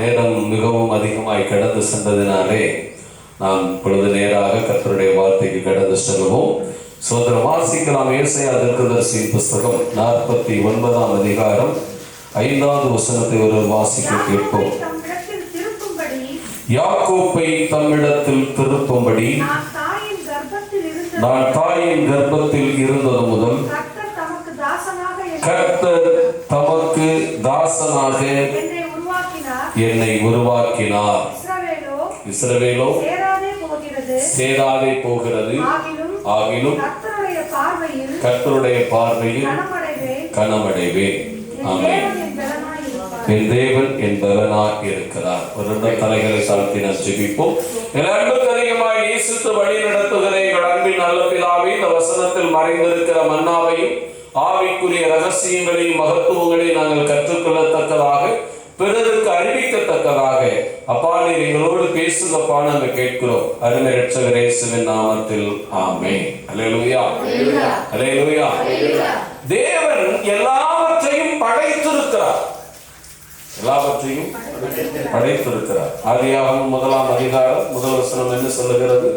நேரம் மிகவும் அதிகமாய் கடந்து சென்றதினாலே நாம் பொழுது நேராக கர்த்தருடைய வார்த்தைக்கு கடந்து செல்வோம். சோதர வாசிக்கலாம். ஏசாயா தீர்க்கதரிசியின் புஸ்தகம் 49ஆம் அதிகாரம் 5வது வசனத்தை ஒரு வாசிக்க கேட்போம். யாக்கோப்பை தம்மிடத்தில் திருப்பும்படி நான் தாயின் கர்ப்பத்தில் இருந்தது முதல் கர்த்தர் தமக்கு தாசனாக என்னை உருவாக்கினார். இஸ்ரவேலோ சேராதே போகிறது, ஆகிலும் கர்த்தருடைய பார்வையில் கனமடைவேன். ஆமென். என் தேவன் என் பலனாய் இருக்கிறார். ஒரு தலைகளை சாழ்த்தி நாம் ஜெபிப்போம். எல்லாருக்கும் அதிகமாய் நேசித்து வழி நடத்துகிற எங்கள் அன்பின் நல்ல பிதாவே, இந்த வசனத்தில் மறைந்திருக்கிற மன்னாவையும் ஆவிக்குரிய ரகசியங்களையும் மகத்துவங்களையும் நாங்கள் கற்றுக்கொள்ளத்தக்கதாக, பிறருக்கு அறிவிக்கத்தக்கதாக அப்பா நீர் எங்களோடு பேசுங்கப்பா நாங்கள் கேட்கிறோம். அருமை இரட்சகர் இயேசுவின் நாமத்தில் ஆமென். அல்லேலூயா, அல்லேலூயா. தேவன் எல்லாவற்றையும் படைத்திருக்கிறார், எல்லாவற்றையும் படைத்திருக்கிறார். ஆதியாகமம் 1ஆம் அதிகாரம் 1 வசனம் என்ன சொல்லுகிறது?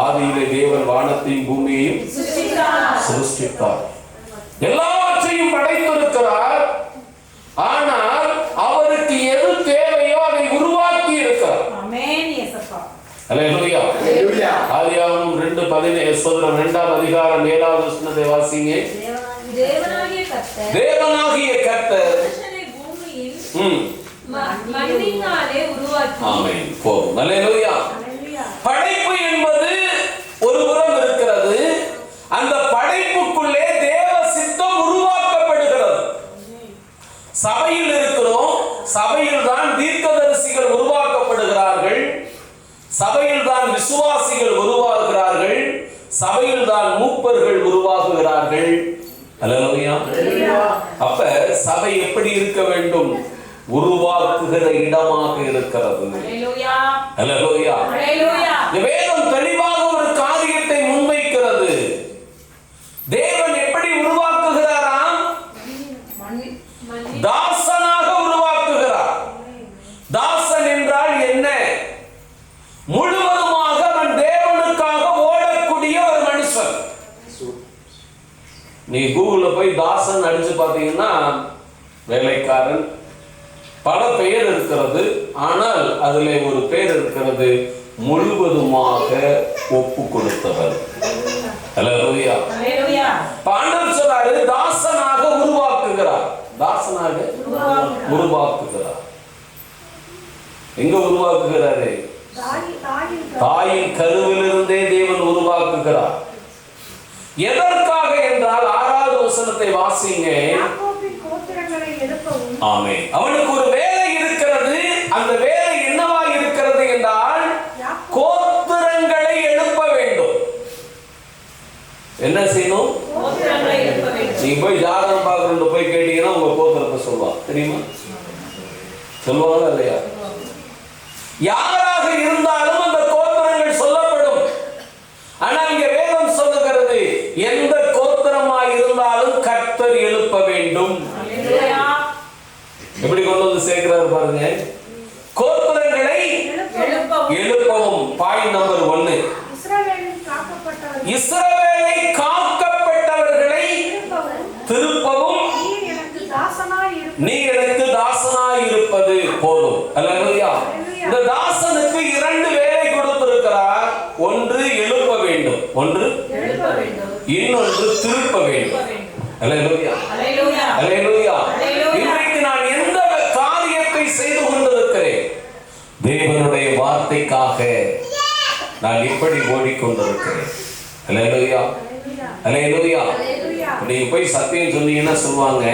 ஆதியிலே தேவன் வானத்தையும் பூமியையும் சிருஷ்டித்தார். எல்லாவற்றையும் படைத்திருக்கிறார். ஆனால் அவருக்கு எது தேவையோ அதை உருவாக்கி இருக்கிறார். அல்லேலூயா. ஆதியாகமம் 2:2ஆம் அதிகாரம் 7வது வசனத்தை வாசிங்க. தேவனாகிய கர்த்தர் படைப்பு என்பது ஒரு புறம் இருக்கிறது. அந்த படைப்புக்குள்ளே தேவ சித்தம் உருவாக்கப்படுகிறது. சபையில் இருக்கிறோம், சபையில் தான் தீர்க்கதரிசிகள் உருவாக்கப்படுகிறார்கள், சபையில் தான் விசுவாசிகள் உருவாகிறார்கள், சபையில் தான் மூப்பர்கள் உருவாகுகிறார்கள். அல்லேலூயா. அப்ப சபை எப்படி இருக்க வேண்டும்? உருவாக்குகிற இடமாக இருக்கிறது. அல்லேலூயா. வேதம் தெளிவாக ஒரு காரியத்தை முன்வைக்கிறது. தேவன் எப்படி உருவாக்குகிறாராம்? தாசனாக உருவாக்குகிறார். தாசன் என்றால் என்ன? முழுவதுமாக அவன் தேவனுக்காக ஓடக்கூடிய ஒரு மனுஷன். நீ கூகுள்ல போய் தாசன் அடிச்சு பார்த்தீங்கன்னா வேலைக்காரன் பல பெயர் இருக்கிறது. ஆனால் அதிலே ஒரு பெயர் இருக்கிறது, முழுவதுமாக ஒப்பு கொடுத்தவர். அல்லேலூயா. ஆண்டவர் சொல்றாரு தாசனாக உருவாக்குகிறார். தாசனாக உருவாக்குகிறார். எங்க உருவாக்குகிறாரு? தாயின் கருவிலிருந்தே தேவன் உருவாக்குகிறார். எதற்காக என்றால் 6வது வசனத்தை வாசிங்க. ஆமென். அவனுக்கு ஒரு வேலை இருக்கிறது. அந்த வேலை என்னவா இருக்கிறது என்றால் கோத்திரங்களை எழுப்ப வேண்டும். என்ன செய்யணும்? நீ போய் ஜாதகம் பார்க்கணும் போய் கேட்டீங்கன்னா உங்க கோத்திரத்தை சொல்லுவா. தெரியுமா? சொல்லுவாங்களா இல்லையா? யாராக இருந்தாலும் அந்த கோத்திரங்கள் சொல்லப்படும். ஆனா இங்க வேதம் சொல்லுகிறது, எந்த கோத்திரமாய் இருந்தாலும் கர்த்தர் எழுப்ப வேண்டும். எப்படி கொண்டு வந்து சேர்க்கிறாரு பாருங்க. கோத்திரங்களை எழுப்பவும். பாயிண்ட் நம்பர் 1, இஸ்ரவேலை காக்கப்பட்டவர்களை திருப்பவும். நீ எனக்கு தாசனாய் இருப்பது போதும். அல்லேலூயா. இந்த தாசனுக்கு 2 வேலை கொடுத்திருக்கிறார். ஒன்று எழுப்ப வேண்டும், ஒன்று இன்னொன்று திருப்ப வேண்டும். அல்லேலூயா, அல்லேலூயா. இன்றைக்கு நான் எந்த காரியத்தை செய்து கொண்டிருக்கிறேன்? தேவனுடைய வார்த்தைக்காக நான் இப்படி ஓடிக்கொண்டிருக்கிறேன். அல்லேலூயா, அல்லேலூயா. நீங்க போய் சத்தியம் சொன்னீங்கன்னா சொல்லுவாங்க,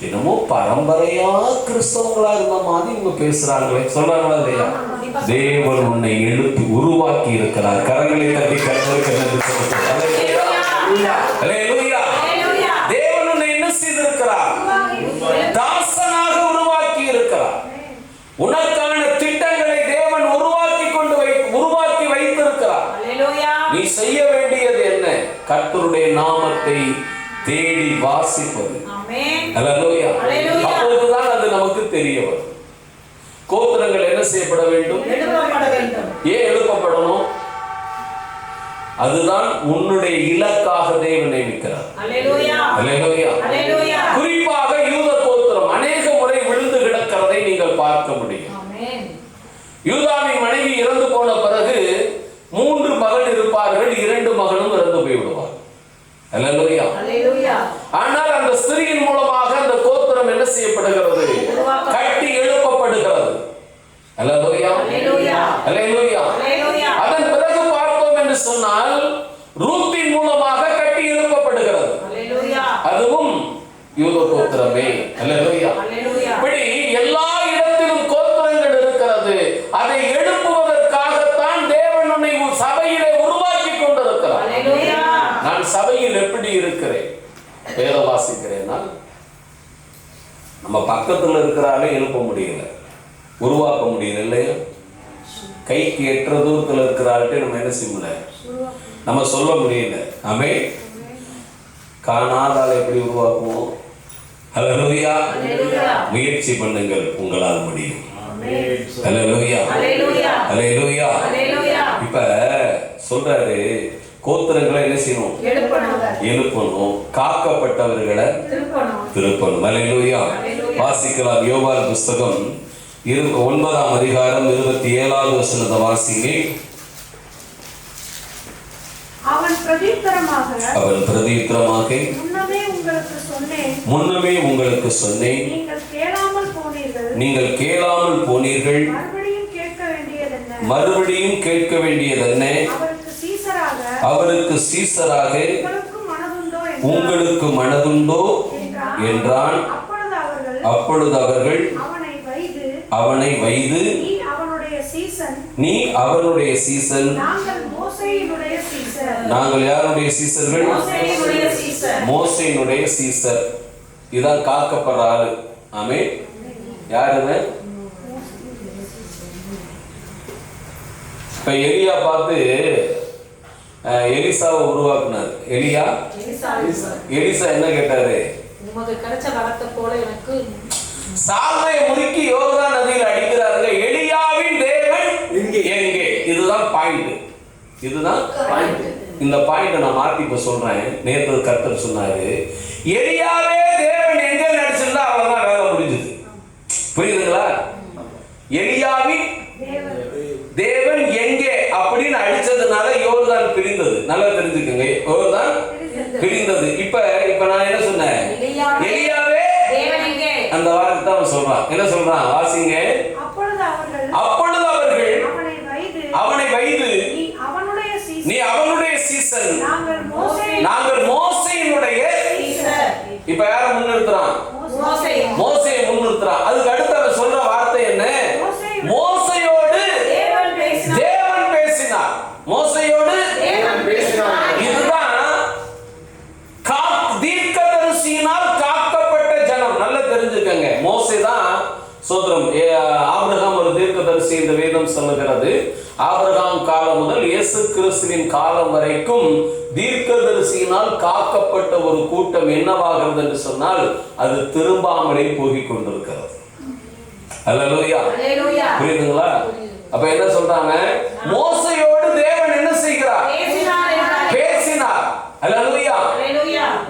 என்னமோ பரம்பரையா கிறிஸ்தவங்களா இருந்த மாதிரி இவங்க பேசுறாங்களே. சொல்றாங்களா இல்லையா? தேவன் உன்னை எழுப்பி உருவாக்கி இருக்கிறார். கரங்களை தட்டி கர்த்தருக்கு நன்றி சொல்லுங்கள். அல்லேலூயா. தேவன் உன்னை என்ன செய்திருக்கிறார்? தாசனாக உருவாக்கி இருக்கிறார். உனக்கான திட்டங்களை தேவன் உருவாக்கி வைத்திருக்கிறார். நீ செய்ய வேண்டியது என்ன? கர்த்தருடைய நாமத்தை தேடி வாசிப்பது. அல்லேலூயா. அப்பொழுதுதான் அது நமக்கு தெரிய வரும். கோத்திரங்கள் என்ன செய்யப்பட வேண்டும்? ஏன் எழுப்பப்படணும்? அதுதான் உன்னுடைய இலக்காக தேவன் நியமிக்கிறார். குறிப்பாக யூத கோத்திரம் அநேக முறை விழுந்து கிடக்கிறதை நீங்கள் பார்க்க முடியும். யூதாவின் மனைவி இறந்து போன பிறகு 3 மகன் இருப்பார்கள், 2 மகனும் இறந்து போய்விடுவார். ஆனால் அந்த ஸ்திரீயின் மூலமாக அந்த கோத்திரம் என்ன செய்யப்படுகிறது? கட்டி எழுப்பப்படுகிறது. அதன் பிறகு பார்த்தோம் என்று சொன்னால் ரூத்தின் மூலமாக கட்டி எழுப்பப்படுகிறது. அதுவும் யூத கோத்திரமே. இப்படி எல்லா இடத்திலும் கோத்திரங்கள் இருக்கிறது. அதை எழுப்புவதற்காகத்தான் தேவன் உன்னை சபையிலே உருவாக்கி கொண்டிருக்கிறார். நான் சபையில் எப்படி இருக்கிறேன்? வேதம் வாசிக்கிறேன்னா நம்ம பக்கத்தில் இருக்கிறாலே எழுப்ப முடியல, உருவாக்க முடியல இல்லையா? கைக்கு எட்டுற தூரத்தில் இருக்கிறாள்கிட்ட நம்ம என்ன செய்ய முடியல, நம்ம சொல்ல முடியல. ஆமே, காணாதால எப்படி உருவாக்குவோம்? ஹல்லேலூயா. முயற்சி பண்ணுங்கள், உங்களால் முடியும். ஹல்லேலூயா, ஹல்லேலூயா. இப்ப சொல்றாரு, கோத்திரங்களை என்ன செய்யணும்? எழுப்பணும். காக்கப்பட்டவர்களை திருப்பணும். ஹல்லேலூயா. வாசிக்கலாம். யோவான் புஸ்தகம் 9ஆம் அதிகாரம் 27வது வசனத்தை வாசிங்க. அவன் பிரதியுத்தரமாக முன்னமே உங்களுக்கு சொன்னேன், நீங்கள் கேளாமல் போனீர்கள், மறுபடியும் கேட்க வேண்டியதென்ன? அவருக்கு சீசராக உங்களுக்கு மனதுண்டோ என்றான். அப்பொழுது அவர்கள் அவனை வைது, நீ அவனுடைய சீசன், நாங்கள் யாருடைய சீசர்கள்? மோசேயினுடைய சீசர். இதான் காக்கப்படுற ஆளு. ஆமே, யாருன்னு இப்ப எலியா பார்த்து எலிசாவை உருவாக்குனார். எலிசா என்ன கேட்டாரு? சால்வையை முறுக்கி யோர்தான் நதியில் அடிக்கிறார்கள். எலியாவின் தேவன் எங்கே? இதுதான் பாயிண்ட். இதுதான் பாயிண்ட். இந்த பாயிண்ட் நான் மாத்தி இப்ப சொல்றேன். நேற்று கர்த்தர் சொன்னாரு, எலியாவே தேவன் எங்க நடிச்சிருந்தா அவ்வளவுதான் வேலை முடிஞ்சது. புரியுதுங்களா? எலியாவின் தேவன் எங்கே அப்படின்னு அடிச்சதுனால யோர்தான் பிரிந்தது. நல்லா தெரிஞ்சுக்கங்க, யோர்தான் பிரிந்தது. இப்ப நான் என்ன சொன்னேன்? எலியாவே அந்த வார்த்தை தான் சொல்றான். என்ன சொல்றான்? வாசிங்க. அப்பொழுது அவர்கள் அவனை வைது, நீ அவனுடைய சீசன், நாங்கள் மோசேயினுடைய. இப்ப யார முன்னிறுத்துறான்? மோசேயை முன்னிறுத்துறான். அதுக்கு அடுத்து அவன் சொல்ற வார்த்தை என்ன? மோசையோடு தேவன் பேசினார். மோசையோடு இதுதான் தீர்க்கதரிசியினால் காக்கப்பட்ட ஜனம். நல்லா தெரிஞ்சுக்கங்க, மோசே தான் சோதரம். ஆபிரகாம் ஒரு தீர்க்கதரிசி இந்த வேதம் சொல்லுகிறது. ஆபிரகாம் காலம் முதல் இயேசு கிறிஸ்துவின் காலம் வரைக்கும் தீர்க்கதரிசியினால் காக்கப்பட்ட ஒரு கூட்டம் என்னவாகிறது என்று சொன்னால் அது திரும்பாமலே போகிக் கொண்டிருக்கிறது. ஹல்லேலூயா. புரியுதுங்களா? அப்ப என்ன சொல்றாங்க? மோசையோடு தேவன் என்ன செய்கிறார்? பேசினார். ஹல்லேலூயா.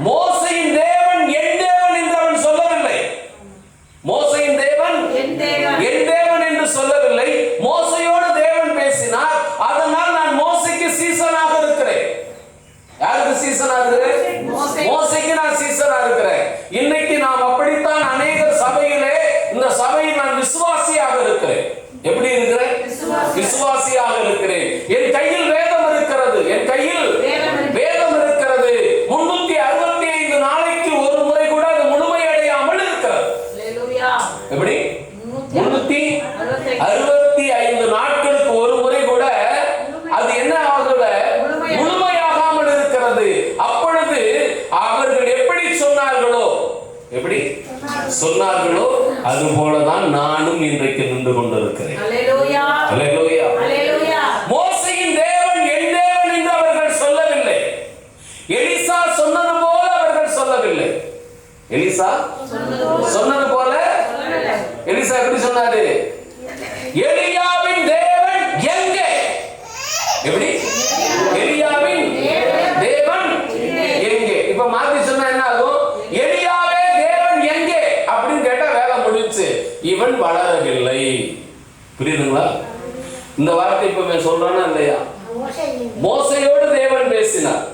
மோசையின் தேவன் என் தேவன் என்று அவன் சொல்லவில்லை. மோசையின் தேவன் என் தேவன் என்று சொல்லவில்லை. மோசையோடு தேவன் பேசினார். அதனால் நான் மோசைக்கு சீசனாக இருக்கிறேன். யாருக்கு சீசனாக இருக்கிறேன்? மோசைக்கு நான் சீசனாக இருக்கிறேன். இன்னைக்கு நாம் அப்படித்தான் அநேகர் சபையிலே, இந்த சபையில் நான் விசுவாசியாக இருக்கிறேன். எப்படி இருக்கிறேன்? விசுவாசியாக இருக்கிறேன். என் கையில் வேதம் இருக்கிறது. என் கையில் வேதம் இருக்கிறது. 365 நாளைக்கு ஒரு முறை கூட அது முழுமையடையாமல் இருக்கிறது. எப்படி? 365 நாட்களுக்கு ஒரு முறை கூட அது என்ன ஆகல, முழுமையாகாமல் இருக்கிறது. அப்பொழுது அவர்கள் எப்படி சொன்னார்களோ அது போலதான் நானும் இன்றைக்கு நின்று கொண்டிருக்கிறேன். மோசையின் தேவன் என் தேவன் என்று அவர்கள் சொல்லவில்லை. எலிசா சொன்னது போல அவர்கள் சொல்லவில்லை. எலிசா சொன்னது போல எலிசா எப்படி சொன்னாரு? எலியாவின் தேவன் எங்கே? எப்படி? எலியாவின் தேவன் எங்கே? இப்ப மாத்தி சொன்னா என்ன ஆகும்? எலியாவே தேவன் எங்கே அப்படின்னு கேட்டா வேலை முடிச்சு. இவன் வளரவில்லை. புரியுதுங்களா? இந்த வார்த்தை இப்ப சொல்றானா இல்லையா? மோசையோடு தேவன் பேசினார்.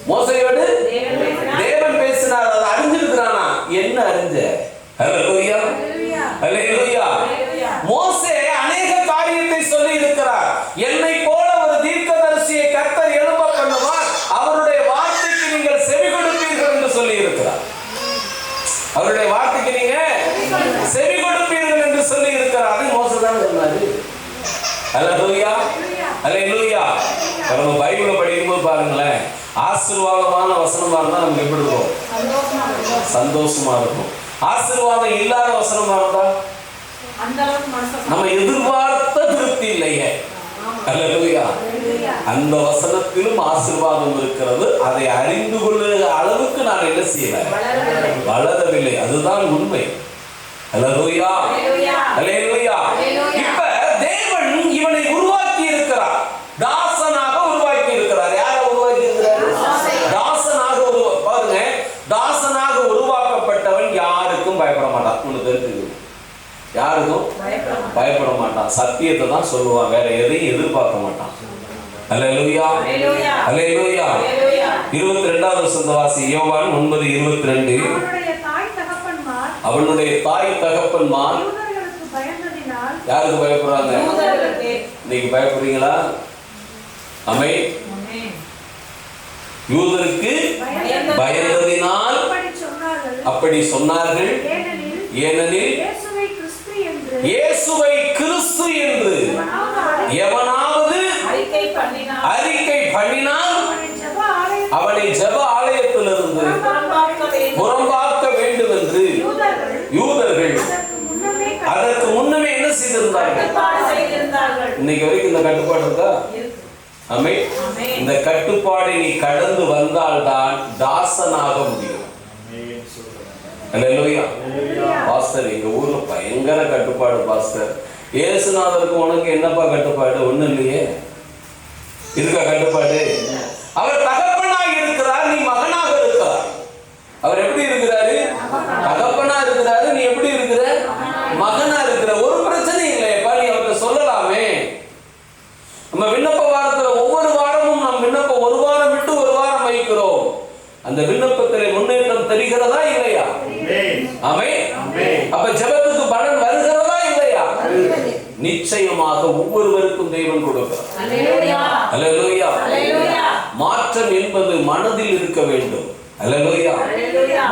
மோசையோடு தேவன் பேசினார். அதை அறிஞ்சிருக்கிறானா? என்ன அறிஞ்ச? ஹல்லேலூயா, ஹல்லேலூயா. மோசே அநேக காரியத்தை சொல்லி இருக்கிறார். என்னை போல ஒரு தீர்க்கதரிசியை கர்த்தர் எழும்ப பண்ணுவார், அவருடைய வார்த்தைக்கு நீங்கள் செவி கொடுப்பீர்கள் என்று சொல்லி இருக்கிறார். அவருடைய வார்த்தைக்கு நீங்க செவி கொடுப்பீர்கள் என்று சொல்லி இருக்கிறார். அது மோசே தான் சொன்னாரு. ஹல்லேலூயா, ஹல்லேலூயா. நம்ம பைபிளை படிக்கும்போது பாருங்களேன், ஆசீர்வாதமான வசனமா இருந்தா நமக்கு எப்படி இருக்கும்? சந்தோஷமா இருக்கும். ஆசீர்வாதம் இல்லாத வசனமா இருந்தா நம்ம எதிர்பார்த்த திருப்தி இல்லையே. ஹல்லேலூயா. அந்த வசனத்திலும் ஆசீர்வாதம் இருக்கிறது. அதை அறிந்து கொள்ளுகிற அளவுக்கு நான் என்ன செய்யல? வளரவில்லை. அதுதான் உண்மை. ஹல்லேலூயா, ஹல்லேலூயா. இப்ப தேவன் இவனை உருவாக்கி இருக்கிறார். தாசனாக உருவாக்கி இருக்கிறார். யாரை உருவாக்கி இருக்கிறார்? தாசனாக பாருங்க, தாசனாக உருவாக்கப்பட்டவன் யாருக்கும் பயப்பட மாட்டான். உங்களுக்கு தெரிஞ்சுக்கணும், யாருக்கும் பயப்பட மாட்டான். சத்தியத்தை தான் சொல்லுவான், வேற எதையும் எதிர்பார்க்க மாட்டான். ஹல்லேலூயா, ஹல்லேலூயா. 22வது வசனத்தை வாசி. யோவான் 9:22. அவனுடைய தாய் தகப்பன்மார் யாருக்கு பயப்படுறாங்க? இன்னைக்கு பயப்படுறீங்களா? ஆமென். யூதருக்கு பயந்ததினால் அப்படி சொன்னார்கள். ஏனெனில் இயேசுவை கிறிஸ்து என்று எவனாவது அறிக்கை பண்ணினால் அவனை ஜெப ஆலயத்திலிருந்து புறம்பாக்க வேண்டும் என்று யூதர்கள் அதற்கு முன்னமே என்ன செய்திருந்தார்கள்? இன்னைக்கு வரைக்கும் இந்த கட்டுப்பாடு இருக்கா? ஆமென். இந்த கட்டுப்பாடை நீ கடந்து வந்தால்தான் தாசனாக முடியும். ஹல்லேலூயா. பாஸ்டர், எங்க ஊர்ல பயங்கர கட்டுப்பாடு பாஸ்டர். இயேசுநாதருக்கு உனக்கு என்னப்பா கட்டுப்பாடு? ஒண்ணும் இல்லையே. இருக்கா கட்டுப்பாடு? அவர் தகப்பனாக இருக்கிறார், நீ மகனாக இருக்கிறார். அவர் எப்படி இருக்கிறாரு? தகப்பனா இருக்கிறாரு, நீ எப்படி இருக்கிற? மகனா இருக்கிற. ஒரு பிரச்சனை இல்லையப்பா, நீ அவர்கிட்ட சொல்லலாமே. நம்ம விண்ணப்ப வாரத்துல ஒவ்வொரு வாரமும் நம் விண்ணப்பம் ஒரு வாரம் விட்டு ஒரு வாரம் வைக்கிறோம். அந்த விண்ணப்பத்திலே முன்னேற்றம் தெரிகிறதா இல்லையா? ஆமென். அப்ப ஜெபத்துக்கு பலன் வருகிறதா இல்லையா? நிச்சயமாக ஒவ்வொருவருக்கும் தேவன் கொடுக்கிறார். ஹல்லேலூயா. மாற்றம் என்பது மனதில் இருக்க வேண்டும். ஹல்லேலூயா.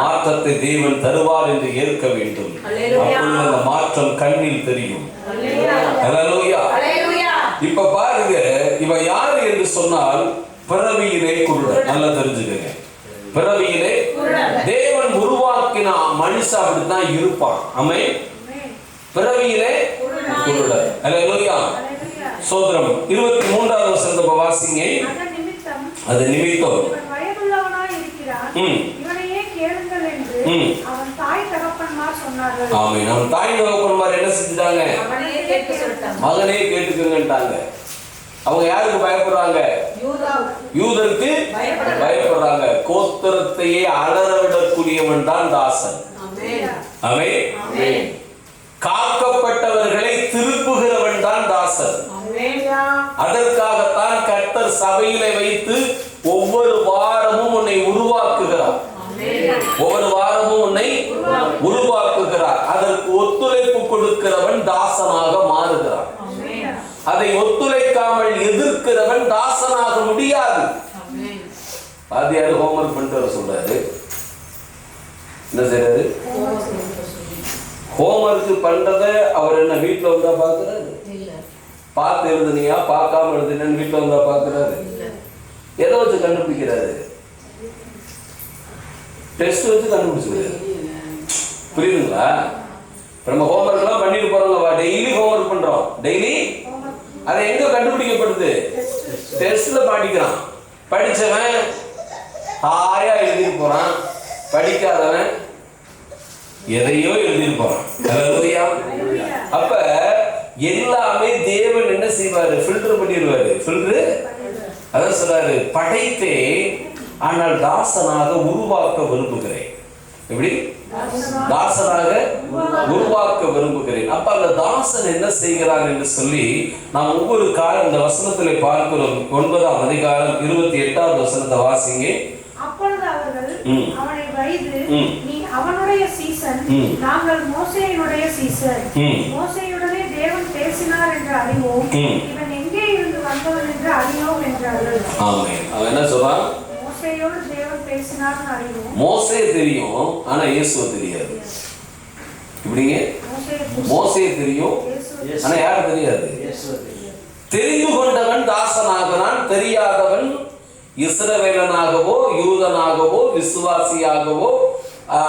மாற்றத்தை தேவன் தருவார் என்று ஏற்க வேண்டும். அப்பொழுது அந்த மாற்றம் கண்ணில் தெரியும். ஹல்லேலூயா. இப்ப பாருங்க, இவன் யாரு என்று சொன்னால் பிறவியிலே குருடன். நல்லா தெரிஞ்சுக்கங்க, பிறவியிலே தேவன் உருவாக்கின மனுஷன் அப்படித்தான் இருப்பான். ஆமென். பிறவியிலே குருடன். ஹல்லேலூயா. சோதரம் 23வது வசனத்தை வாசிங்க. அது நிமித்தம் இவனையே கேளுங்கள் என்று அவன் தாய் தகப்பன்மார் சொன்னார்கள். ஆமென். அவன் தாய் தகப்பன்மார் என்ன செஞ்சாங்க? மகனே கேட்டுக்கங்கன்றாங்க. அவங்க யாருக்கு பயப்படுறாங்க? யூதருக்கு பயப்படுறாங்க. கோத்திரத்தையே அலறவிடக்கூடியவன் தான் தாசன். ஆமென். காக்கப்பட்டவர்களை திருப்புகிறவன் தான் தாசன். அதற்காகத்தான் கர்த்தர் சபையிலே வைத்து ஒவ்வொரு வாரமும் உன்னை உருவாக்குகிறார். ஒவ்வொரு வாரமும் உன்னை உருவாக்குகிறார். அதற்கு ஒத்துழைப்பு கொடுக்கிறவன் தாசனாக மாறுகிறான். அதை ஒத்துழைக்காமல் எதிர்க்கிறவன் தாசனாக முடியாது. பாதியார் ஹோம்வொர்க் பண்ணிட்டு வர சொல்றாரு. என்ன செய்யறாரு? ஹோம்வொர்க் பண்றதை அவர் என்ன வீட்டுல வந்தா பாக்குறாரு? பார்த்து எழுதுனியா பார்க்காம எழுதுனேன்னு வீட்டுல வந்தா பாக்குறாரு? எதை வச்சு கண்டுபிடிக்கிறாரு? டெஸ்ட் வச்சு கண்டுபிடிச்சிருக்காரு. புரியுதுங்களா? நம்ம ஹோம்வொர்க் எல்லாம் பண்ணிட்டு போறோம். டெய்லி ஹோம்வொர்க் பண்றோம். டெய்லி அதை எங்க கண்டுபிடிக்கப்படுது? டெஸ்ட்ல மாட்டிக்கிறான். படிச்சவன் ஹாயா எழுதிட்டு போறான், படிக்காதவன் எதையோ எழுதியிருப்பான். ஹல்லேலூயா. அப்ப எல்லாமே தேவன் என்ன செய்வாரு? ஃபில்டர் பண்ணிடுவாரு. ஃபில்டர் அதான் சொல்றாரு, படைத்தேன் ஆனால் தாசனாக உருவாக்க விரும்புகிறேன். எப்படி? தாசனாக உருவாக்க விரும்புகிறேன். அப்ப அந்த தாசன் என்ன செய்கிறான் என்று சொல்லி நாம் ஒவ்வொரு காலம் இந்த வசனத்திலே பார்க்கிறோம். 9ஆம் அதிகாரம் 28வது வசனத்தை வாசிங்க. அப்பொழுது அவர்கள் அவனை வைது, நீ அவனுடைய சீசன், நாங்கள் மோசேயினுடைய சீசன். மோசேயுடனே தேவன் பேசினார் என்று அறிவோம், இவன் எங்கே இருந்து வந்தவன் என்று அறியோம் என்றார்கள். ஆமென். அவன் என்ன சொல்றான்? மோசேயோடு தேவன் பேசினார்னு அறிவோம். மோசே தெரியும், ஆனா இயேசுவை தெரியாது. இப்படிங்க, மோசே தெரியும், ஆனா யாரு தெரியாது? தெரிந்து கொண்டவன் தாசனாகிறான், தெரியாதவன் இஸ்ரவேலனாகவோ யூதனாகவோ விசுவாசியாகவோ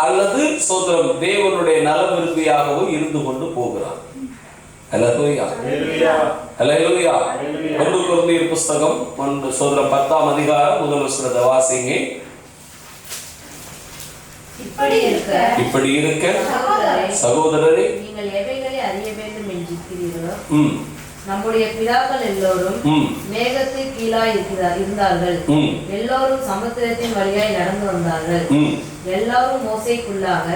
அல்லது சோதரம் தேவனுடைய நல விரும்பியாகவோ இருந்து கொண்டு போகிறான். ஹல்லேலூயா. ஹல்லேலூயா. 1 கொரிந்தியர் புத்தகம் சோதரம் 10ஆம் அதிகாரம் 1 வசனத்தை வாசிங்க. இப்படி இருக்க சகோதரரே, நீங்கள் எவைகளை அறிய வேண்டும் என்கிறீர்களோ, நம்முடைய பிதாக்கள் எல்லோரும் மேகத்தின் கீழாய் இருந்தார்கள், எல்லோரும் சமுத்திரத்தின் வழியாய் நடந்து வந்தார்கள், எல்லோரும் மோசைக்குள்ளாக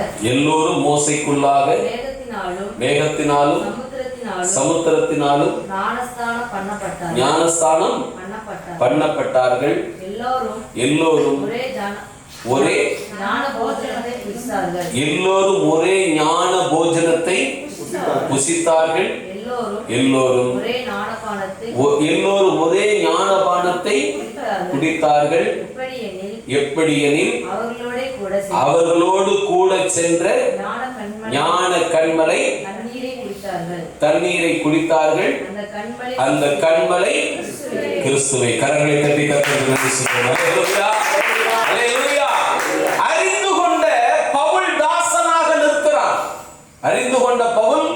மேகத்தினாலும் சமுத்திரத்தினாலும் ஞானஸ்தானம் பண்ணப்பட்டார்கள். எல்லோரும் ஒரே ஞான போஜனத்தை புசித்தார்கள். எல்லோரும் ஒரே ஞானபானத்தை குடித்தார்கள். எப்படியெனில் அவர்களோடு கூட சென்ற ஞான கண்மலை தண்ணீரை குடித்தார்கள். அந்த கண்மலை கிறிஸ்துவை. கரங்களை தட்டி அறிந்து கொண்ட பவுல் தாசனாக நிற்கிறான். அறிந்து கொண்ட பவுல்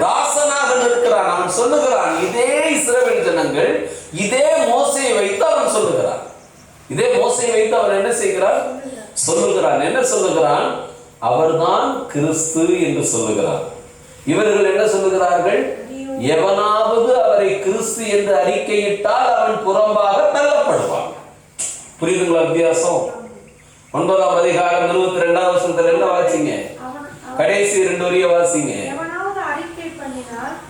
தாசனாக நிற்கிறான். அவன் சொல்லுகிறான், இதே இஸ்ரவேல் ஜனங்கள் இதே மோசேயை வைத்து அவன் சொல்லுகிறான். இதே மோசேயை வைத்து அவன் என்ன செய்கிறான்? சொல்லுகிறான். என்ன சொல்லுகிறான்? அவர்தான் கிறிஸ்து என்று சொல்லுகிறான். இவர்கள் என்ன சொல்லுகிறார்கள்? எவனாவது அவரை கிறிஸ்து என்று அறிக்கையிட்டால் அவன் புறம்பாக தள்ளப்படுவான். புரியுதுங்களா வித்தியாசம்? 9ஆம் அதிகாரம் 22வது வசனத்துல என்ன வாசிங்க? கடைசி 2 வரிய வாசிங்க.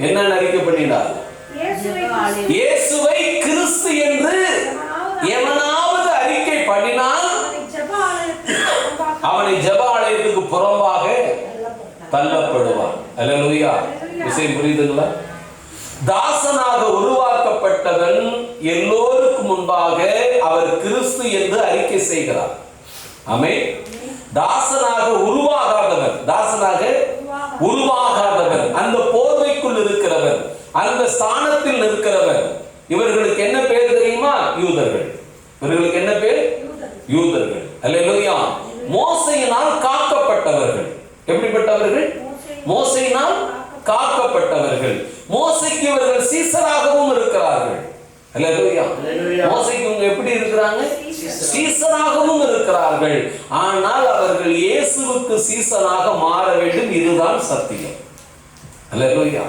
என்ன அறிக்கை பண்ணினார்? இயேசுவை கிறிஸ்து என்று எவனாவது அறிக்கை பண்ணினால் அவனை ஜெப ஆலயத்துக்கு புறம்பாக தள்ளப்படுவான். அல்லேலூயா. விஷயம் புரியுதுங்களா? தாசனாக உருவாக்கப்பட்டவன் எல்லோருக்கும் முன்பாக அவர் கிறிஸ்து என்று அறிக்கை செய்கிறார். ஆமென். தாசனாக உருவாகாதவன் அந்த போர்வைக்குள் இருக்கிறவன், அந்த ஸ்தானத்தில் இருக்கிறவன். இவர்களுக்கு என்ன பேர் தெரியுமா? யூதர்கள். இவர்களுக்கு என்ன பேர்? யூதர்கள். அல்லேலூயா. மோசையினால் காக்கப்பட்டவர்கள். எப்படிப்பட்டவர்கள்? மோசையினால் காக்கப்பட்டவர்கள். மோசைக்கு இவர்கள் சீசராகவும் இருக்கிறார்கள். அல்லேலூயா. மோசைக்கு இவங்க எப்படி இருக்கிறாங்க? சீசராகவும் இருக்கிறார்கள். ஆனால் அவர்கள் இயேசுவுக்கு சீசராக மாற வேண்டும். இதுதான் சத்தியம். அல்லேலூயா.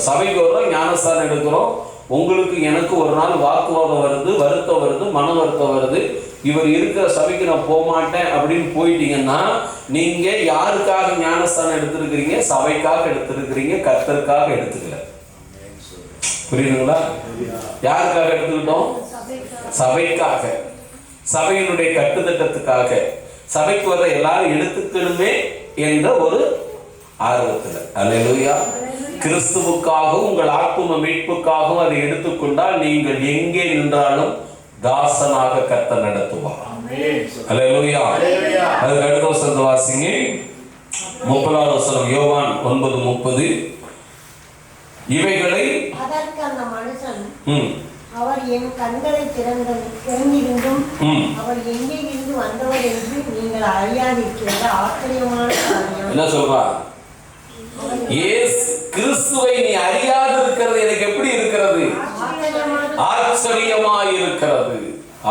சபைக்கு வரோம், ஞானஸ்தானம் எடுக்கிறோம். உங்களுக்கு எனக்கு ஒரு நாள் வாக்குவாதம் வருது, வருத்தம் வருது, மன வருத்தம் வருது. இவர் இருக்கிற சபைக்கு நான் போக மாட்டேன் அப்படின்னு போயிட்டீங்கன்னா நீங்க யாருக்காக ஞானஸ்தானம் எடுத்திருக்கிறீங்க? சபைக்காக எடுத்திருக்கிறீங்க, கர்த்தருக்காக எடுத்துக்கல. புரியுதுங்களா? யாருக்காக எடுத்துக்கிட்டோம்? சபைக்காக, சபையினுடைய கட்டுத்திட்டத்துக்காக, சபைக்கு வர எல்லாரும் எடுத்துக்கணுமே என்ற ஒரு ஆர்வத்தில். அல்லேலூயா. கிறிஸ்துவுக்காகவும் உங்கள் ஆத்தும மீட்புக்காகவும் அதை எடுத்துக்கொண்டால் நீங்கள் எங்கே நின்றாலும் தாசனாக கர்த்தர் நடத்துவார். அல்லேலூயா. அதுக்கு அடுத்த வசனத்தை வாசிங்க. 30வது வசனம், யோவான் 9:30. இவைகளை அதற்கு அந்த மனுஷன், அவர் என் கண்களை திறந்திருந்தும் அவர் எங்கே இருந்து வந்தவர் என்று நீங்கள் அறியாதிருக்கிறது ஆச்சரியமான காரியம். என்ன சொல்றா? கிறிஸ்துவை நீ அறியாதிருக்கிறது எனக்கு எப்படி இருக்கிறது? ஆச்சரியமாய் இருக்கிறது.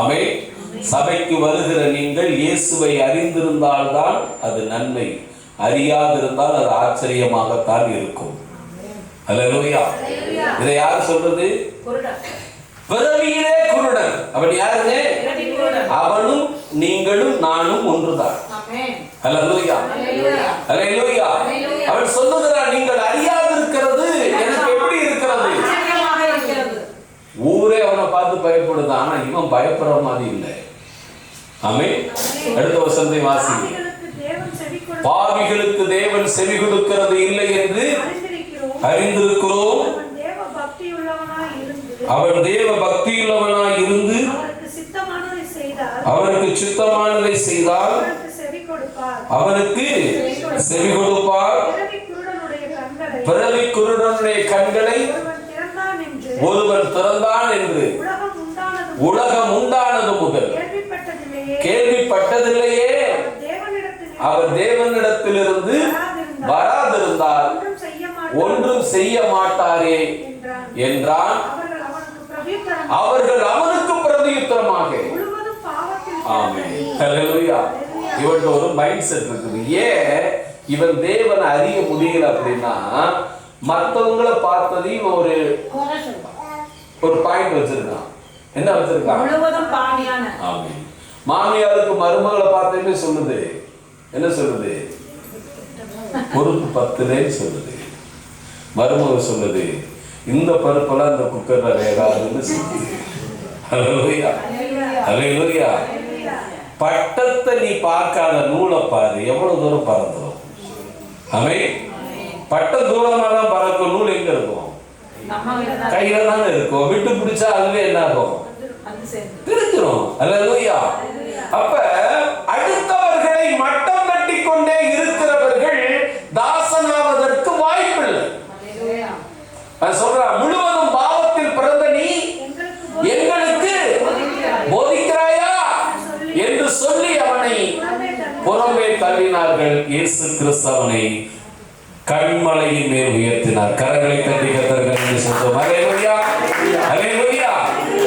ஆமென். சபைக்கு வருகிற நீங்கள் இயேசுவை அறிந்திருந்தால்தான் அது நன்மை. அறியாதிருந்தால் அது ஆச்சரியமாகத்தான் இருக்கும். அல்லேலூயா. இதை யார் சொல்றது? பிறவியிலே குருடன். அவன் யாருங்க? அவனும் நீங்களும் நானும் ஒன்றுதான். அல்லேலூயா. அல்லேலூயா. அவன் சொல்லுகிறான், நீங்கள் அறியாதிருக்கிறது எனக்கு எப்படி இருக்கிறது? ஊரே அவனை பார்த்து பயப்படுதான், ஆனா இவன் பயப்படுற மாதிரி இல்லை. ஆமென். அடுத்த வசனத்தை வாசிங்க. பாவிகளுக்கு தேவன் செவி கொடுக்கிறது இல்லை என்று அறிந்திருக்கிறோம். அவன் தேவ பக்தியுள்ளவனாய் இருந்து அவருக்கு சித்தமானதை செய்தால் அவனுக்கு செவி கொடுப்பார். பிறவி குருடனுடைய கண்களை ஒருவன் திறந்தான் என்று உலகம் உண்டானது முதல் கேள்விப்பட்டதில்லையே. அவர் தேவனிடத்திலிருந்து வராதிருந்தால் ஒன்றும் செய்ய மாட்டாரே என்றான். அவர்கள் அவனுக்கு பிரதியுத்தரமாக, ஆமென், ஹல்லேலூயா. இவன் ஒரு மைண்ட் செட் இருக்குது. ஏன் இவன் தேவனை அறிய முடியல அப்படின்னா, மற்றவங்களை பார்த்ததையும் ஒரு பாயிண்ட் வச்சிருக்கான். என்ன வச்சிருக்கான்? ஆமென். மாமியாருக்கு மருமகளை பார்த்தே சொல்லுது. என்ன சொல்லுது? பொறுப்பு 10 சொல்லுது. மருமக சொல்லுது, இந்த பருப்பெல்லாம் இந்த குக்கர்ல வேகாதுன்னு சொல்லுது. ஹல்லேலூயா. ஹல்லேலூயா. பட்டத்தை நீ பார்க்காத நூலை பாரு, எவ்வளவு தூரம் பறந்துடும். ஆமென். பட்டம் தூரமா தான் பறக்கும், நூல் எங்க இருக்கும்? கையில தானே இருக்கும். விட்டு பிடிச்சா அதுவே என்ன ஆகும்? பிரிஞ்சிடும். அல்லேலூயா. அப்ப அடுத்தவர்களை மட்டம் தட்டி கொண்டே இருக்கிறவர்கள் தாசனாவதற்கு வாய்ப்பில்லை. சொல்ற, முழுவதும் பாவத்தில் பிறந்த நீ எங்களுக்கு போதிக்கிறாயா என்று சொல்லி அவனை புறம்பே தள்ளினார்கள். இயேசு கிறிஸ்து அவனை கண்மலையின் மேல் உயர்த்தினார். கரங்களை தட்டி கர்த்தருக்கு நன்றி சொல்லுவோம். அல்லேலூயா. அல்லேலூயா.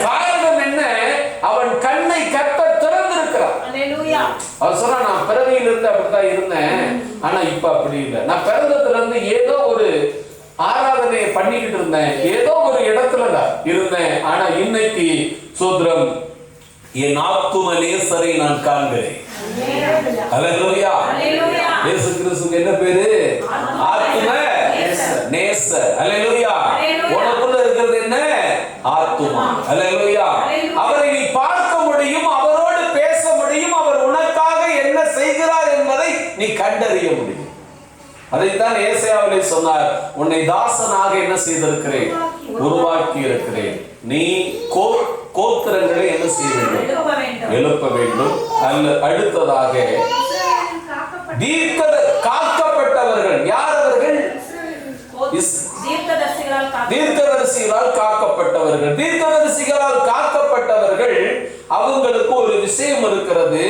காரணம் என்ன? அவன் கண்ணை கர்த்தர் திறந்திருக்கிறார். அல்லேலூயா. அவர் சொன்னா, நான் பிறவியில இருந்து அப்படித்தான் இருந்தேன், ஆனா இப்ப அப்படி இல்லை. நான் பிறந்ததுல இருந்து ஏதோ ஒரு ஆராதனையை பண்ணிக்கிட்டு இருந்தேன், ஏதோ ஒரு இடத்துல இருந்தேன், ஆனா இன்னைக்கு சோத்ரம் என் ஆத்தும நேசரை நான் காண்கிறேன். அல்லேலூயா. இயேசு கிறிஸ்துவுக்கு என்ன பேரு? ஆத்தும நேசர். அல்லேலூயா. உனக்குள்ள இருக்கிறது என்ன? ஆத்துமா. அல்லேலூயா. அவரை நீ பார்க்க முடியும், அவரோடு பேச முடியும், அவர் உனக்காக என்ன செய்கிறார் என்பதை நீ கண்டறிய முடியும். அதைத்தான் ஏசாயாவிலே சொன்னார், உன்னை தாசனாக என்ன செய்திருக்கிறேன்? உருவாக்கி இருக்கிறேன். நீ கோத்திரங்களை என்ன செய்ய வேண்டும்? எழுப்ப வேண்டும். அடுத்ததாக காக்கப்பட்டவர்கள். யார் அவர்கள்? தீர்க்கதரிசிகளால் காக்கப்பட்டவர்கள். தீர்க்கதரிசிகளால் காக்கப்பட்டவர்கள், அவங்களுக்கு ஒரு விஷயம் இருக்கிறது.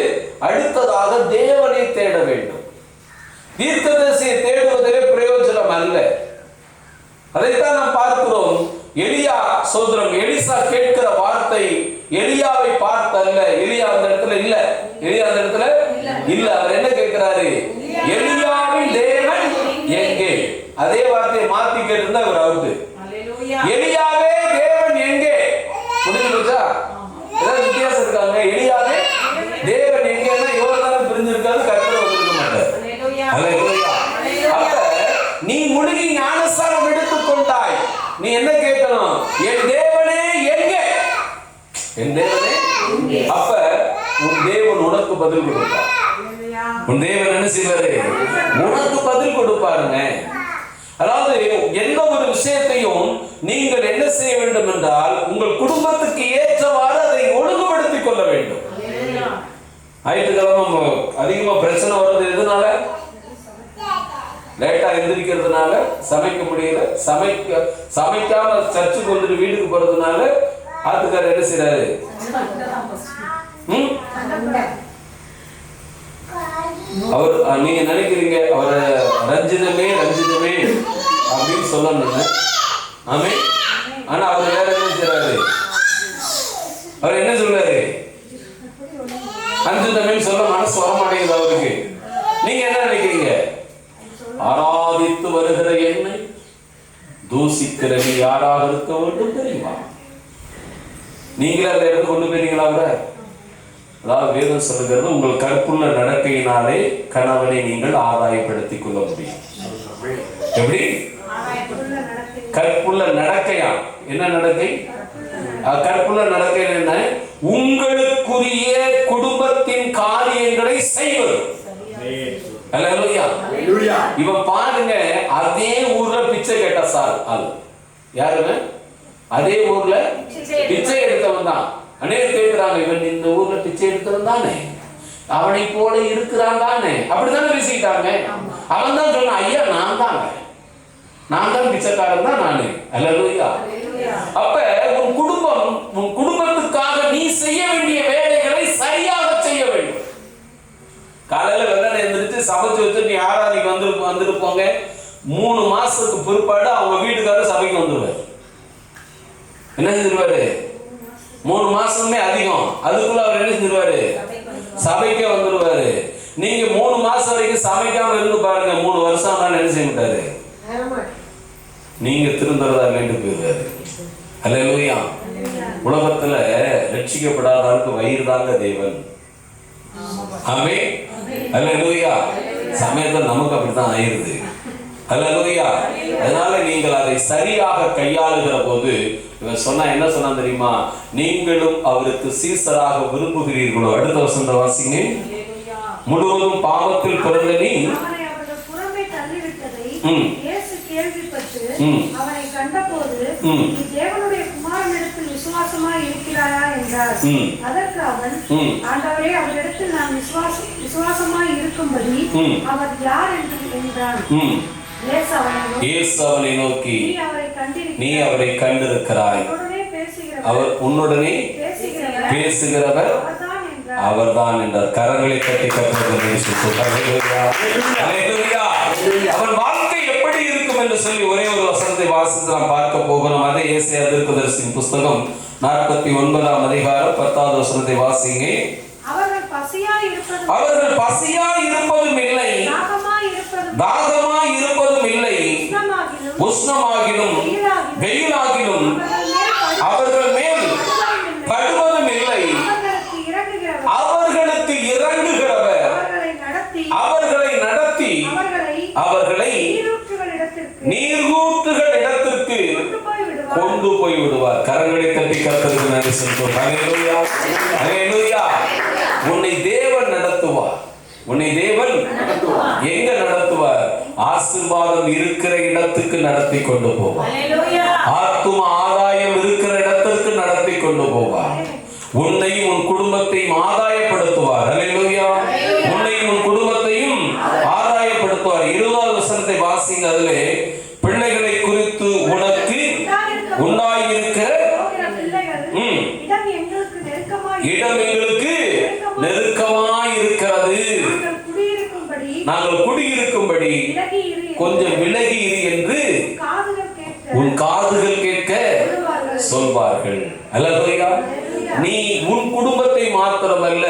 அடுத்ததாக தேவனை தேட வேண்டும். தீர்க்கதரிசியை தேடுவதிலே பிரயோஜனம் அல்ல. அதைத்தான் நாம் பார்க்கிறோம். எலியா சோதரம் எலிசா கேட்கிற வார்த்தை எலியாவை பார்த்தல்ல. எலியா அந்த இடத்துல இல்ல. எலியா அந்த இடத்துல இல்ல. அவர் என்ன கேட்கிறாரு? எலியாவின் தேவன் எங்கே? அதே வார்த்தையை மாத்தி கேட்டிருந்தா அவர் அவுட்டு. எலியாவே தேவன் எங்கே? புரிஞ்சு போச்சா? ஏதாவது வித்தியாசம் இருக்காங்க? எலியாவே தேவன் எங்கன்னா இவர்தான் பிரிஞ்சிருக்காது, கர்த்தர் வந்திருக்க மாட்டார். அல்லேலூயா. அப்ப நீ முழுகி ஞானஸ்நானம் எடுத்துக் கொண்டாய், நீ என்ன கேட்கணும்? என் தேவனே எங்கே? என் தேவனே. அப்ப உன் தேவன் உனக்கு பதில் கொடுப்பார். உன் தேவன் என்ன செய்வாரு? உனக்கு பதில் கொடுப்பாருங்க. அதாவது எந்த ஒரு விஷயத்தையும் நீங்கள் என்ன செய்ய வேண்டும் என்றால், உங்கள் குடும்பத்துக்கு ஏற்றவாறு அதை ஒழுங்குபடுத்திக் கொள்ள வேண்டும். ஞாயிற்றுக்கிழமை அதிகமா பிரச்சனை வருது எதனால? லேட்டா எந்திரிக்கிறதுனால, சமைக்க முடியல, சமைக்காம சர்ச்சுக்கு வந்துட்டு வீட்டுக்கு போறதுனால ஆத்துக்காரர் என்ன செய்யறாரு? அவர் நீங்க நினைக்கிறீங்க அவரை ரஞ்சிதமே ரஞ்சிதமே அப்படின்னு சொல்லணும்னு. ஆமென். ஆனா அவர் வேற என்ன செய்யறாரு? அவர் என்ன சொல்றாரு? ரஞ்சிதமே சொல்ல மனசு வரமாட்டேங்குது அவருக்கு. நீங்க என்ன நினைக்கிறீங்க? என்னை தூசிக்கிற நீ யாராக இருக்க வேண்டும் தெரியுமா? நீங்களே அந்த இடத்துக்கு கொண்டு போயிருங்களா? அதாவது வேதம் சொல்லுகிறது, உங்கள் கற்புள்ள நடக்கையினாலே கணவனை நீங்கள் ஆதாயப்படுத்திக் கொள்ள முடியும். எப்படி? கற்புள்ள நடக்கையா? என்ன நடக்கை? கற்புள்ள நடக்கை என்ன? உங்களுக்குரிய குடும்பத்தின் காரியங்களை செய்வது. இவன் பாருங்க, அதே ஊர்ல பிச்சை கேட்ட சார் ஆள் யாருங்க? அதே ஊர்ல பிச்சை எடுத்தவன் தான். அநேகர் கேட்கிறாங்க, இவன் இந்த ஊர்ல பிச்சை எடுத்தவன் தானே, அவனை போல இருக்கிறான் தானே, அப்படித்தானே பேசிக்கிட்டாங்க. அவன் தான் சொன்னான், ஐயா நான் தான் பிச்சைக்காரன் தான் நானு. அல்லேலூயா. அப்ப உன் குடும்பத்துக்காக நீ செய்ய வேண்டிய வேலைகளை சரியாக செய்ய வேண்டும். காலையில வெள்ளனை எந்திரிச்சு சமைச்சு வச்சு நீ ஆராதிக்கு வந்துட்டு போங்க. 3 மாசத்துக்கு பிற்பாடு அவங்க வீட்டுக்காரர் சபைக்கு வந்துருவாரு. என்ன செஞ்சிருவாரு? 3 மாசமே அதிகம். அதுக்குள்ள அவர் என்ன செஞ்சிருவாரு? சபைக்கே வந்துருவாரு. நீங்க 3 மாசம் வரைக்கும் சமைக்காம இருந்து பாருங்க, 3 வருஷம் ஆனாலும் என்ன செய்ய மாட்டாரு? நீங்க திருந்தறதா இல்லைன்னு போயிருவாரு. அல்லேலூயா. உலகத்துல ரட்சிக்கப்படாத ஆளுக்கு வயிறு தாங்க தேவன். ஆமென். அல்லேலூயா. சமயத்தில் நமக்கு அப்படித்தான் ஆயிருது. அல்லேலூயா. அதனால நீங்கள் அதை சரியாக கையாளுகிற போது இவன் சொன்னா என்ன சொன்னா தெரியுமா? நீங்களும் அவருக்கு சீசராக விரும்புகிறீர்களோ? அடுத்த வசனத்தை வாசிங்க. முழுவதும் பாவத்தில் பிறந்த நீ அவனை கண்டபோது நீ தேவனுடைய குமாரனிடத்தில் விசுவாசமாய் இருக்கிறாயா என்றார். அதற்கு அவன், ஆண்டவரே, அவரிடத்தில் நான் விசுவாசமாய் இருக்கும்படி அவர் யார் என்றான். இயேசு அவனை நோக்கி, நீ அவரை கண்டிருக்கிறாய், அவர் உன்னுடனே பேசுகிறவர் அவர்தான் என்றார். கரங்களை தட்டி அவன் வாழ்க்கை எப்படி இருக்கும் என்று சொல்லி ஒரே ஒரு வசனத்தை வாசித்து நாம் பார்க்க போகிறோம். அதே ஏசாயா தீர்க்கதரிசியின் புஸ்தகம் 49ஆம் அதிகாரம் 10வது வசனத்தை வாசிங்க. அவர்கள் பசியாய் இருப்பதும் இல்லை, தாகமாய் இருப்பதும் இல்லை, உஷ்ணமாகிலும் வெயிலாகிலும் அவர்கள் மேல் படுவதும் இல்லை. அவர்களுக்கு இறங்குகிறவர் அவர்களை நடத்தி அவர்களை நீரூற்றுகள் இடத்திற்கு கொண்டு போய் விடுவார். கரங்களை தட்டி கர்த்தருக்கு நன்றி சொல்றோம். ஹல்லேலூயா. ஹல்லேலூயா. உன்னை தேவன் நடத்துவார். உன்னை தேவன் எங்க நடத்துவார்? ஆசீர்வாதம் இருக்கிற இடத்துக்கு நடத்தி கொண்டு போவார். ஆத்தும ஆதாயம் இருக்கிற இடத்திற்கு நடத்தி கொண்டு போவார். உன்னையும் உன் குடும்பத்தையும் ஆதாயப்படுத்துவார். ஹல்லேலூயா. உன்னையும் உன் குடும்பத்தையும் ஆதாயப்படுத்துவார். 20வது வசனத்தை வாசிங்க. அதிலே பிள்ளைகளை குறித்து உனக்கு உண்டாயிருக்கிற இடம் எங்களுக்கு நெருக்கமாய் இருக்கிறது, நாங்கள் குடியிருக்கும்படி கொஞ்சம் விலகி இரு என்று உன் காதுகள் கேட்க சொல்வார்கள். அல்லேலூயா. நீ உன் குடும்பத்தை மாத்திரமல்ல,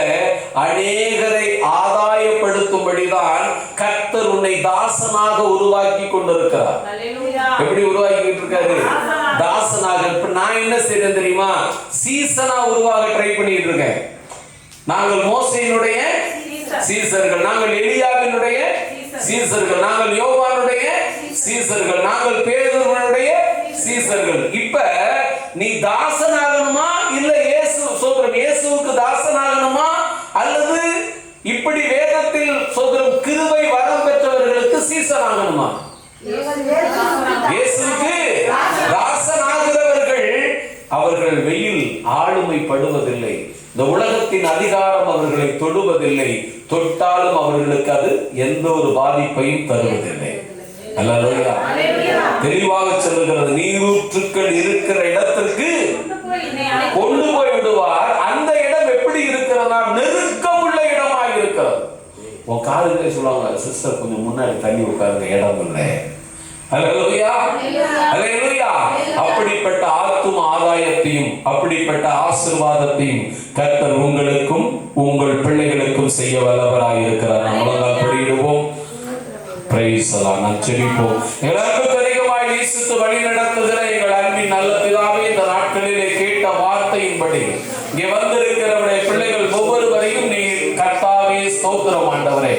அநேகரை ஆதாயப்படுத்தும்படிதான் கர்த்தர் உன்னை தாசனாக உருவாக்கி கொண்டிருக்கிறார். எப்படி உருவாக்கிட்டு இருக்காரு? தாசனாக. இப்ப நான் என்ன செய்யறேன் தெரியுமா? சீசனா உருவாக ட்ரை பண்ணிட்டு இருக்கேன். நாங்கள் மோசேயினுடைய சீசர்கள், நாங்கள் எலியாவினுடைய சீசர்கள், நாங்கள் யோவானுடைய சீசர்கள், நாங்கள் பேதுருவினுடைய சீசர்கள். இப்ப நீ தாசனாகணுமா, இல்ல இயேசுவுக்கு தாசனாகணுமா, அல்லது இப்படி வேதத்தில் சொல்லும் கிருபை வரம் பெற்றவர்களுக்கு சீசனாகணுமா? இயேசுவுக்கு தாசனாகிறவர்கள் அவர்கள் வெயில் ஆளுமைப்படுவதில்லை. இந்த உலகத்தின் அதிகாரம் அவர்களை தொடுவதில்லை. தொட்டாலும் அவர்களுக்கு அது எந்த ஒரு பாதிப்பையும் தருவதில்லை. அல்லேலூயா. தெளிவாக சொல்லுகிறது, நீரூற்றுக்கள் இருக்கிற இடத்திற்கு கொண்டு போய் விடுவார். அந்த இடம் எப்படி இருக்கிறதா? நெருக்கமுள்ள இடமாக இருக்கிறது. உன் காதுகளே சொல்லுவாங்க, சிஸ்டர் கொஞ்சம் முன்னாடி தள்ளி உட்காருங்க, இடம் இல்லை. அல்லேலூயா. அல்லேலூயா. அப்படிப்பட்ட ஆத்தும ஆதாயத்தையும் அப்படிப்பட்ட ஆசீர்வாதத்தையும் கர்த்தர் உங்களுக்கும் உங்கள் பிள்ளைகளுக்கும் செய்ய வல்லவராய் இருக்கிறார். நாம் முழங்கால் படியிடுவோம். பிரைஸ் எல்லாம் நாம் ஜெபிப்போம். எல்லாருக்கும் நேசித்து வழி நடத்துகிற எங்கள் அன்பின் நல்ல பிதாவே, இந்த நாட்களிலே கேட்ட வார்த்தையின்படி இங்கே வந்திருக்கிறவருடைய பிள்ளைகள் ஒவ்வொருவரையும் நீ கர்த்தாவே ஸ்தோத்திரம் ஆண்டவரே